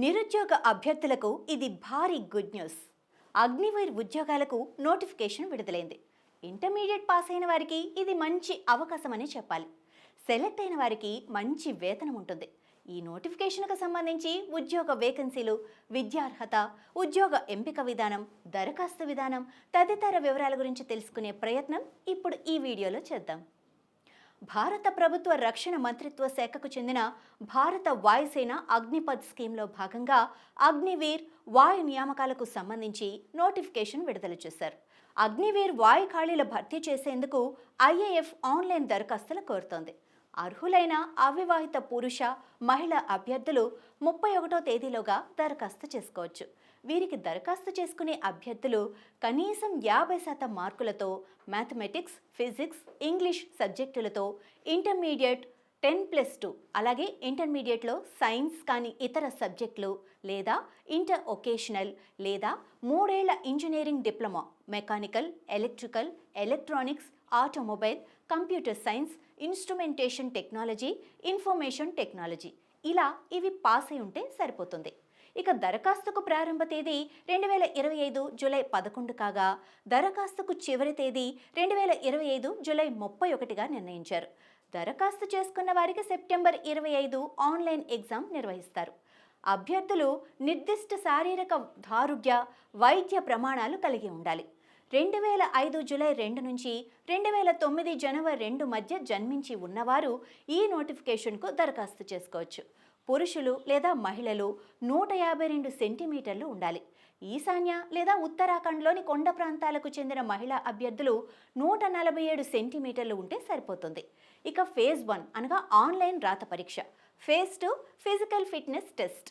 నిరుద్యోగ అభ్యర్థులకు ఇది భారీ గుడ్ న్యూస్. అగ్నివీర్ ఉద్యోగాలకు నోటిఫికేషన్ విడుదలైంది. ఇంటర్మీడియట్ పాస్ అయిన వారికి ఇది మంచి అవకాశం అని చెప్పాలి. సెలెక్ట్ అయిన వారికి మంచి వేతనం ఉంటుంది. ఈ నోటిఫికేషన్కు సంబంధించి ఉద్యోగ వేకెన్సీలు, విద్యార్హత, ఉద్యోగ ఎంపిక విధానం, దరఖాస్తు విధానం తదితర వివరాల గురించి తెలుసుకునే ప్రయత్నం ఇప్పుడు ఈ వీడియోలో చేద్దాం. భారత ప్రభుత్వ రక్షణ మంత్రిత్వ శాఖకు చెందిన భారత వాయుసేన అగ్నిపథ్ స్కీమ్లో భాగంగా అగ్నివీర్ వాయు నియామకాలకు సంబంధించి నోటిఫికేషన్ విడుదల చేశారు. అగ్నివీర్ వాయు ఖాళీల భర్తీ చేసేందుకు ఐఏఎఫ్ ఆన్లైన్ దరఖాస్తులు కోరుతోంది. అర్హులైన అవివాహిత పురుష, మహిళా అభ్యర్థులు 31వ తేదీలోగా దరఖాస్తు చేసుకోవచ్చు. వీరికి దరఖాస్తు చేసుకునే అభ్యర్థులు కనీసం 50% మార్కులతో మ్యాథమెటిక్స్, ఫిజిక్స్, ఇంగ్లీష్ సబ్జెక్టులతో ఇంటర్మీడియట్ 10+2 అలాగే ఇంటర్మీడియట్లో సైన్స్ కానీ ఇతర సబ్జెక్టులు లేదా ఇంటర్ ఒకేషనల్ లేదా 3 ఏళ్ల engineering diploma, mechanical, electrical, electronics, automobile, computer science, instrumentation technology, information technology ఇలా ఇవి పాస్ అయి ఉంటే సరిపోతుంది. ఇక దరఖాస్తుకు ప్రారంభ తేదీ 2025 జూలై 11 కాగా దరఖాస్తుకు చివరి తేదీ 2025 జూలై 31గా నిర్ణయించారు. దరఖాస్తు చేసుకున్న వారికి సెప్టెంబర్ 25 ఆన్లైన్ ఎగ్జామ్ నిర్వహిస్తారు. అభ్యర్థులు నిర్దిష్ట శారీరక దారుఢ్య, వైద్య ప్రమాణాలు కలిగి ఉండాలి. 2005 జూలై 2 నుంచి 2009 జనవరి 2 మధ్య జన్మించి ఉన్నవారు ఈ నోటిఫికేషన్కు దరఖాస్తు చేసుకోవచ్చు. పురుషులు లేదా మహిళలు 152 సెంటీమీటర్లు ఉండాలి. ఈశాన్య లేదా ఉత్తరాఖండ్లోని కొండ ప్రాంతాలకు చెందిన మహిళా అభ్యర్థులు 147 సెంటీమీటర్లు ఉంటే సరిపోతుంది. ఇక ఫేజ్ 1 అనగా ఆన్లైన్ రాత పరీక్ష, phase 2 physical fitness test,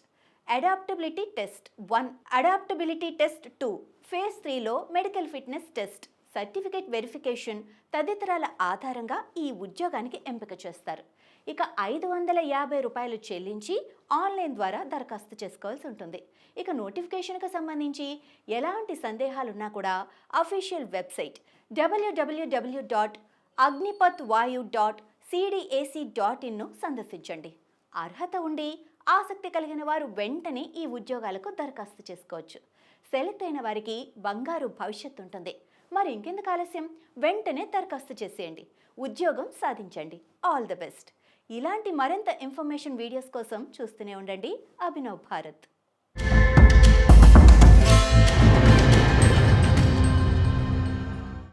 adaptability test 1, adaptability test 2, phase 3లో medical fitness test, certificate verification తదితరాల ఆధారంగా ఈ ఉద్యోగానికి ఎంపిక చేస్తారు. ఇక 550 రూపాయలు చెల్లించి ఆన్లైన్ ద్వారా దరఖాస్తు చేసుకోవాల్సి ఉంటుంది. ఇక నోటిఫికేషన్కు సంబంధించి ఎలాంటి సందేహాలున్నా కూడా అఫీషియల్ వెబ్సైట్ www.agnipathvayu.cdac.in సందర్శించండి. అర్హత ఉండి ఆసక్తి కలిగిన వారు వెంటనే ఈ ఉద్యోగాలకు దరఖాస్తు చేసుకోవచ్చు. సెలెక్ట్ అయిన వారికి బంగారు భవిష్యత్తు ఉంటుంది. మరి ఇంకెందుకు ఆలస్యం, వెంటనే దరఖాస్తు చేసేయండి, ఉద్యోగం సాధించండి. All the best. ఇలాంటి మరింత ఇన్ఫర్మేషన్ వీడియోస్ కోసం చూస్తూనే ఉండండి అభినవ్ భారత్.